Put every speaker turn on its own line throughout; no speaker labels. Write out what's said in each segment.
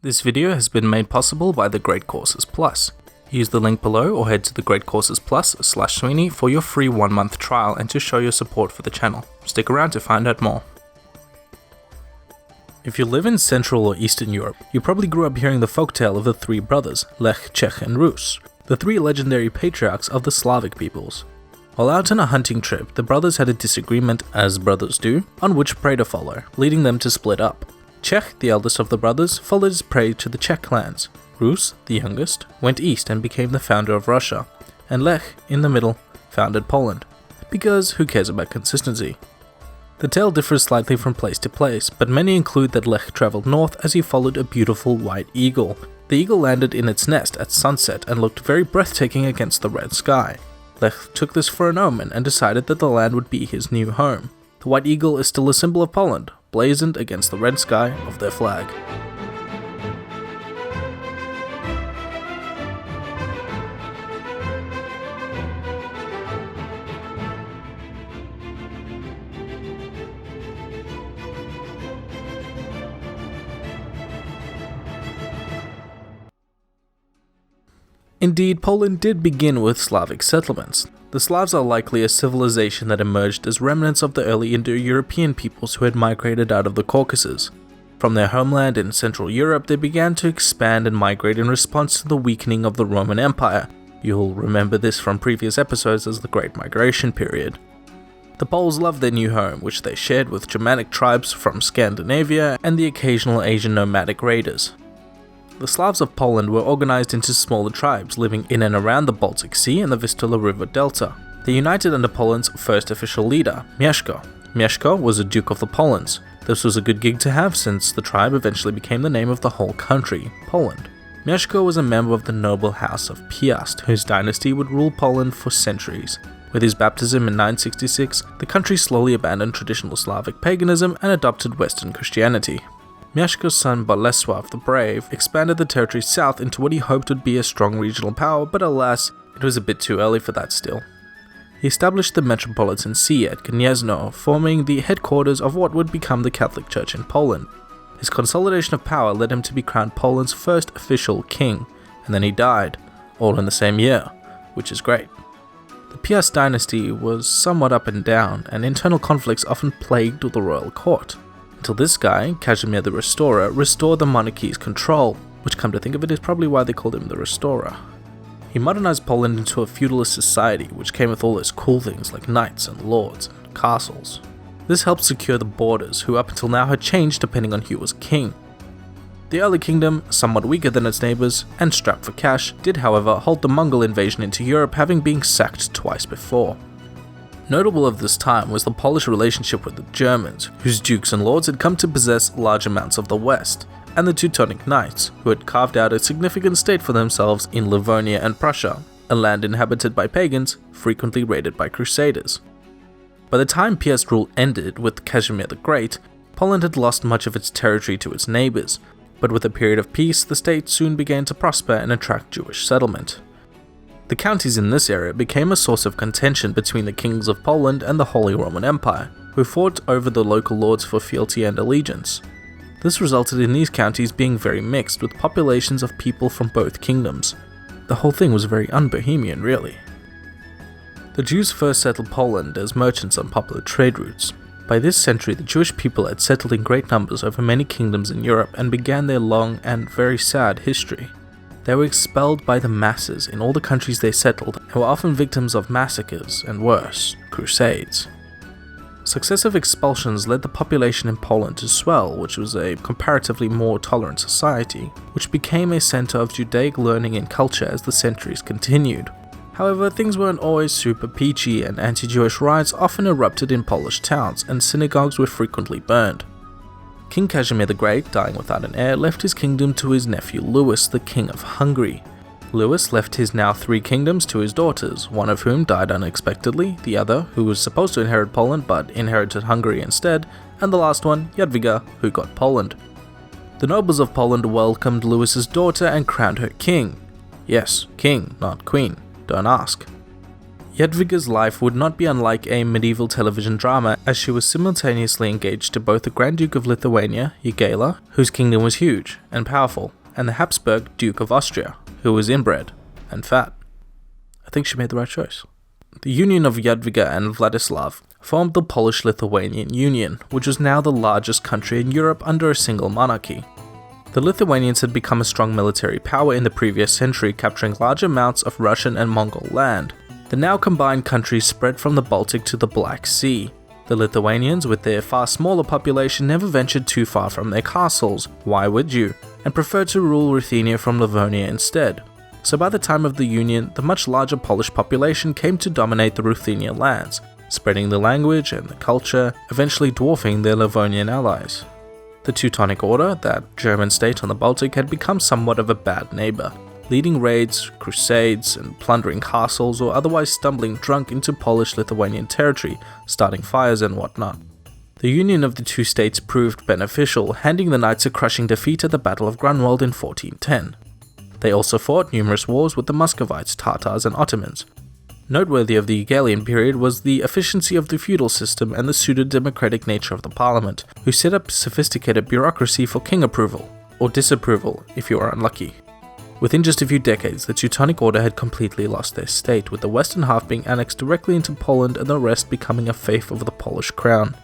This video has been made possible by the Great Courses Plus. Use the link below or head to the Great Courses Plus/Suibhne for your free 1-month trial and to show your support for the channel. Stick around to find out more. If you live in Central or Eastern Europe, you probably grew up hearing the folktale of the three brothers, Lech, Czech and Rus, the three legendary patriarchs of the Slavic peoples. While out on a hunting trip, the brothers had a disagreement, as brothers do, on which prey to follow, leading them to split up. Czech, the eldest of the brothers, followed his prey to the Czech lands. Rus, the youngest, went east and became the founder of Russia, and Lech, in the middle, founded Poland. Because who cares about consistency? The tale differs slightly from place to place, but many include that Lech travelled north as he followed a beautiful white eagle. The eagle landed in its nest at sunset and looked very breathtaking against the red sky. Lech took this for an omen and decided that the land would be his new home. The white eagle is still a symbol of Poland, blazoned against the red sky of their flag. Indeed, Poland did begin with Slavic settlements. The Slavs are likely a civilization that emerged as remnants of the early Indo-European peoples who had migrated out of the Caucasus. From their homeland in Central Europe, they began to expand and migrate in response to the weakening of the Roman Empire. You'll remember this from previous episodes as the Great Migration period. The Poles loved their new home, which they shared with Germanic tribes from Scandinavia and the occasional Asian nomadic raiders. The Slavs of Poland were organized into smaller tribes living in and around the Baltic Sea and the Vistula River Delta. They united under Poland's first official leader, Mieszko. Mieszko was a Duke of the Polands. This was a good gig to have since the tribe eventually became the name of the whole country, Poland. Mieszko was a member of the noble house of Piast, whose dynasty would rule Poland for centuries. With his baptism in 966, the country slowly abandoned traditional Slavic paganism and adopted Western Christianity. Mieszko's son Bolesław the Brave expanded the territory south into what he hoped would be a strong regional power, but alas, it was a bit too early for that still. He established the metropolitan see at Gniezno, forming the headquarters of what would become the Catholic Church in Poland. His consolidation of power led him to be crowned Poland's first official king, and then he died, all in the same year, which is great. The Piast dynasty was somewhat up and down, and internal conflicts often plagued the royal court. Until this guy, Casimir the Restorer, restored the monarchy's control, which come to think of it is probably why they called him the Restorer. He modernized Poland into a feudalist society, which came with all those cool things like knights and lords and castles. This helped secure the borders, who up until now had changed depending on who was king. The early kingdom, somewhat weaker than its neighbors and strapped for cash, did however halt the Mongol invasion into Europe, having been sacked twice before. Notable of this time was the Polish relationship with the Germans, whose dukes and lords had come to possess large amounts of the West, and the Teutonic Knights, who had carved out a significant state for themselves in Livonia and Prussia, a land inhabited by pagans, frequently raided by crusaders. By the time Piast rule ended with Casimir the Great, Poland had lost much of its territory to its neighbors, but with a period of peace, the state soon began to prosper and attract Jewish settlement. The counties in this area became a source of contention between the kings of Poland and the Holy Roman Empire, who fought over the local lords for fealty and allegiance. This resulted in these counties being very mixed, with populations of people from both kingdoms. The whole thing was very un-Bohemian, really. The Jews first settled Poland as merchants on popular trade routes. By this century, the Jewish people had settled in great numbers over many kingdoms in Europe and began their long and very sad history. They were expelled by the masses in all the countries they settled and were often victims of massacres and worse, crusades. Successive expulsions led the population in Poland to swell, which was a comparatively more tolerant society, which became a center of Judaic learning and culture as the centuries continued. However, things weren't always super peachy, and anti-Jewish riots often erupted in Polish towns, and synagogues were frequently burned. King Casimir the Great, dying without an heir, left his kingdom to his nephew Louis, the King of Hungary. Louis left his now 3 kingdoms to his daughters, one of whom died unexpectedly, the other, who was supposed to inherit Poland but inherited Hungary instead, and the last one, Jadwiga, who got Poland. The nobles of Poland welcomed Louis's daughter and crowned her king. Yes, king, not queen, don't ask. Jadwiga's life would not be unlike a medieval television drama, as she was simultaneously engaged to both the Grand Duke of Lithuania, Jogaila, whose kingdom was huge and powerful, and the Habsburg Duke of Austria, who was inbred and fat. I think she made the right choice. The union of Jadwiga and Vladislav formed the Polish-Lithuanian Union, which was now the largest country in Europe under a single monarchy. The Lithuanians had become a strong military power in the previous century, capturing large amounts of Russian and Mongol land. The now combined countries spread from the Baltic to the Black Sea. The Lithuanians, with their far smaller population, never ventured too far from their castles, why would you, and preferred to rule Ruthenia from Livonia instead. So by the time of the Union, the much larger Polish population came to dominate the Ruthenia lands, spreading the language and the culture, eventually dwarfing their Livonian allies. The Teutonic Order, that German state on the Baltic, had become somewhat of a bad neighbour, leading raids, crusades, and plundering castles or otherwise stumbling drunk into Polish-Lithuanian territory, starting fires and whatnot. The union of the two states proved beneficial, handing the Knights a crushing defeat at the Battle of Grunwald in 1410. They also fought numerous wars with the Muscovites, Tatars, and Ottomans. Noteworthy of the Hegelian period was the efficiency of the feudal system and the pseudo-democratic nature of the parliament, who set up sophisticated bureaucracy for king approval, or disapproval if you are unlucky. Within just a few decades, the Teutonic Order had completely lost their state, with the western half being annexed directly into Poland and the rest becoming a fief of the Polish crown.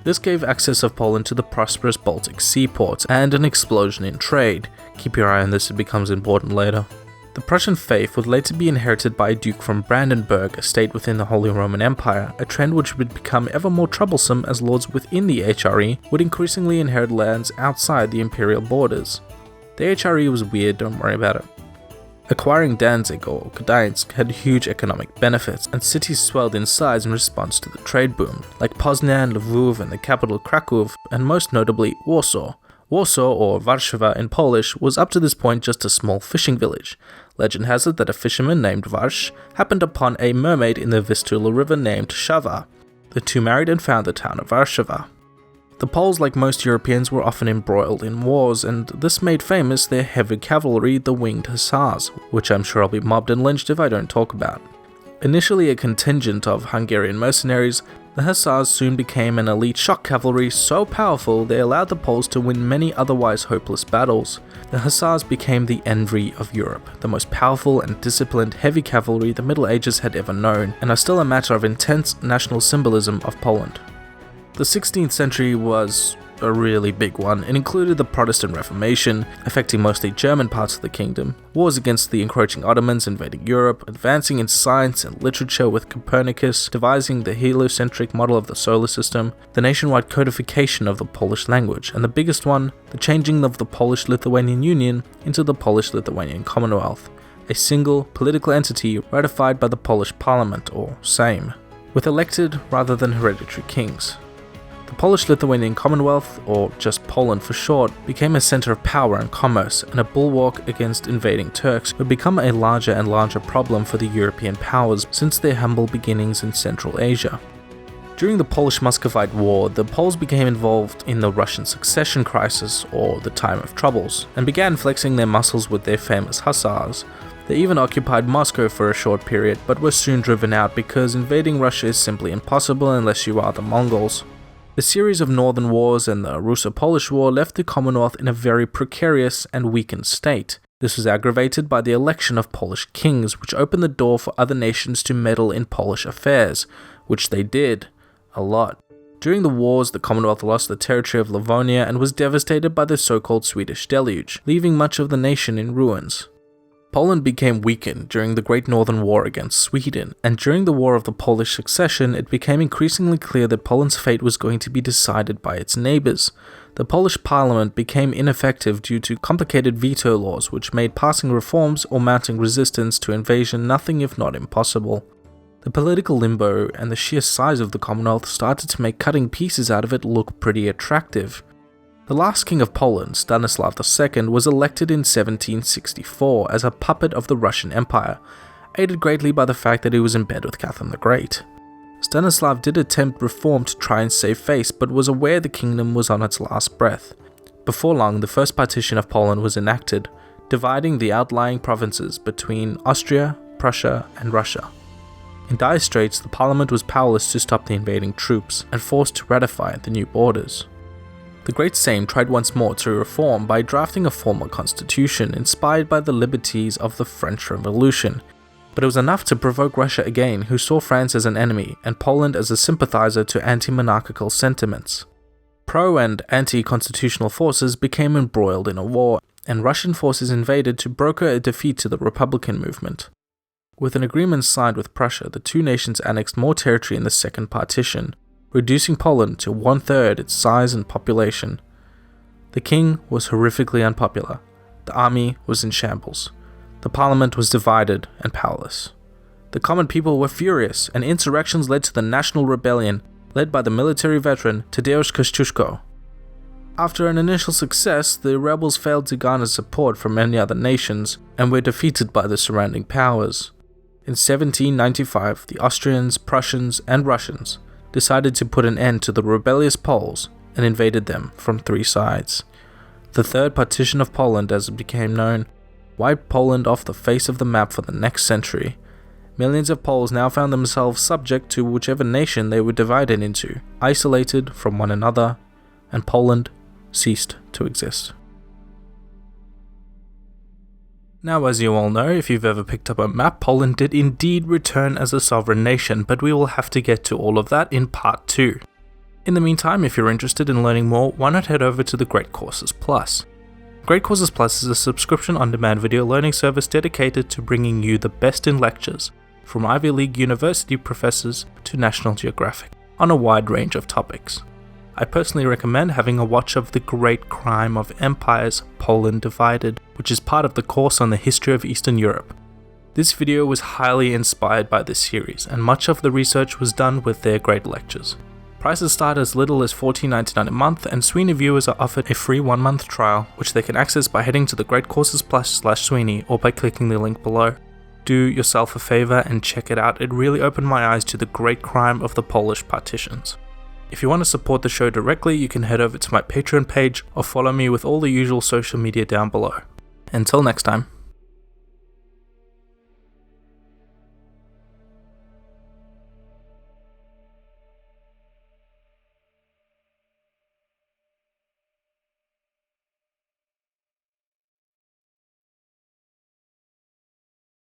This gave access of Poland to the prosperous Baltic seaports and an explosion in trade. Keep your eye on this, it becomes important later. The Prussian fief would later be inherited by a duke from Brandenburg, a state within the Holy Roman Empire, a trend which would become ever more troublesome as lords within the HRE would increasingly inherit lands outside the imperial borders. The HRE was weird, don't worry about it. Acquiring Danzig or Gdańsk had huge economic benefits, and cities swelled in size in response to the trade boom, like Poznan, Lwów, and the capital Kraków, and most notably Warsaw. Warsaw, or Warszawa in Polish, was up to this point just a small fishing village. Legend has it that a fisherman named Warsz happened upon a mermaid in the Vistula River named Shawa. The two married and found the town of Warszawa. The Poles, like most Europeans, were often embroiled in wars, and this made famous their heavy cavalry, the winged hussars, which I'm sure I'll be mobbed and lynched if I don't talk about. Initially a contingent of Hungarian mercenaries, the hussars soon became an elite shock cavalry so powerful they allowed the Poles to win many otherwise hopeless battles. The hussars became the envy of Europe, the most powerful and disciplined heavy cavalry the Middle Ages had ever known, and are still a matter of intense national symbolism of Poland. The 16th century was a really big one. It included the Protestant Reformation, affecting mostly German parts of the kingdom, wars against the encroaching Ottomans invading Europe, advancing in science and literature with Copernicus devising the heliocentric model of the solar system, the nationwide codification of the Polish language, and the biggest one, the changing of the Polish-Lithuanian Union into the Polish-Lithuanian Commonwealth, a single political entity ratified by the Polish Parliament, or Sejm, with elected rather than hereditary kings. The Polish-Lithuanian Commonwealth, or just Poland for short, became a center of power and commerce, and a bulwark against invading Turks would become a larger and larger problem for the European powers since their humble beginnings in Central Asia. During the Polish-Muscovite War, the Poles became involved in the Russian succession crisis, or the Time of Troubles, and began flexing their muscles with their famous hussars. They even occupied Moscow for a short period, but were soon driven out because invading Russia is simply impossible unless you are the Mongols. The series of northern wars and the Russo-Polish War left the Commonwealth in a very precarious and weakened state. This was aggravated by the election of Polish kings, which opened the door for other nations to meddle in Polish affairs, which they did, a lot. During the wars, the Commonwealth lost the territory of Livonia and was devastated by the so-called Swedish deluge, leaving much of the nation in ruins. Poland became weakened during the Great Northern War against Sweden, and during the War of the Polish Succession, it became increasingly clear that Poland's fate was going to be decided by its neighbors. The Polish parliament became ineffective due to complicated veto laws which made passing reforms or mounting resistance to invasion nothing if not impossible. The political limbo and the sheer size of the Commonwealth started to make cutting pieces out of it look pretty attractive. The last king of Poland, Stanislav II, was elected in 1764 as a puppet of the Russian Empire, aided greatly by the fact that he was in bed with Catherine the Great. Stanislav did attempt reform to try and save face, but was aware the kingdom was on its last breath. Before long, the first partition of Poland was enacted, dividing the outlying provinces between Austria, Prussia, and Russia. In dire straits, the parliament was powerless to stop the invading troops and forced to ratify the new borders. The Great Sejm tried once more to reform by drafting a formal constitution inspired by the liberties of the French Revolution, but it was enough to provoke Russia again, who saw France as an enemy and Poland as a sympathizer to anti-monarchical sentiments. Pro- and anti-constitutional forces became embroiled in a war, and Russian forces invaded to broker a defeat to the Republican movement. With an agreement signed with Prussia, the two nations annexed more territory in the Second Partition, reducing Poland to 1/3 its size and population. The king was horrifically unpopular, the army was in shambles, the parliament was divided and powerless. The common people were furious, and insurrections led to the National Rebellion, led by the military veteran Tadeusz Kościuszko. After an initial success, the rebels failed to garner support from many other nations and were defeated by the surrounding powers. In 1795, the Austrians, Prussians, and Russians decided to put an end to the rebellious Poles and invaded them from 3 sides. The Third Partition of Poland, as it became known, wiped Poland off the face of the map for the next century. Millions of Poles now found themselves subject to whichever nation they were divided into, isolated from one another, and Poland ceased to exist. Now, as you all know, if you've ever picked up a map, Poland did indeed return as a sovereign nation, but we will have to get to all of that in part 2. In the meantime, if you're interested in learning more, why not head over to the Great Courses Plus. Great Courses Plus is a subscription-on-demand video learning service dedicated to bringing you the best in lectures, from Ivy League university professors to National Geographic, on a wide range of topics. I personally recommend having a watch of The Great Crime of Empires, Poland Divided, which is part of the course on the history of Eastern Europe. This video was highly inspired by this series, and much of the research was done with their great lectures. Prices start as little as $14.99 a month, and Suibhne viewers are offered a free 1-month trial, which they can access by heading to the Great Courses Plus/Suibhne or by clicking the link below. Do yourself a favor and check it out. It really opened my eyes to the great crime of the Polish partitions. If you want to support the show directly, you can head over to my Patreon page or follow me with all the usual social media down below. Until next time.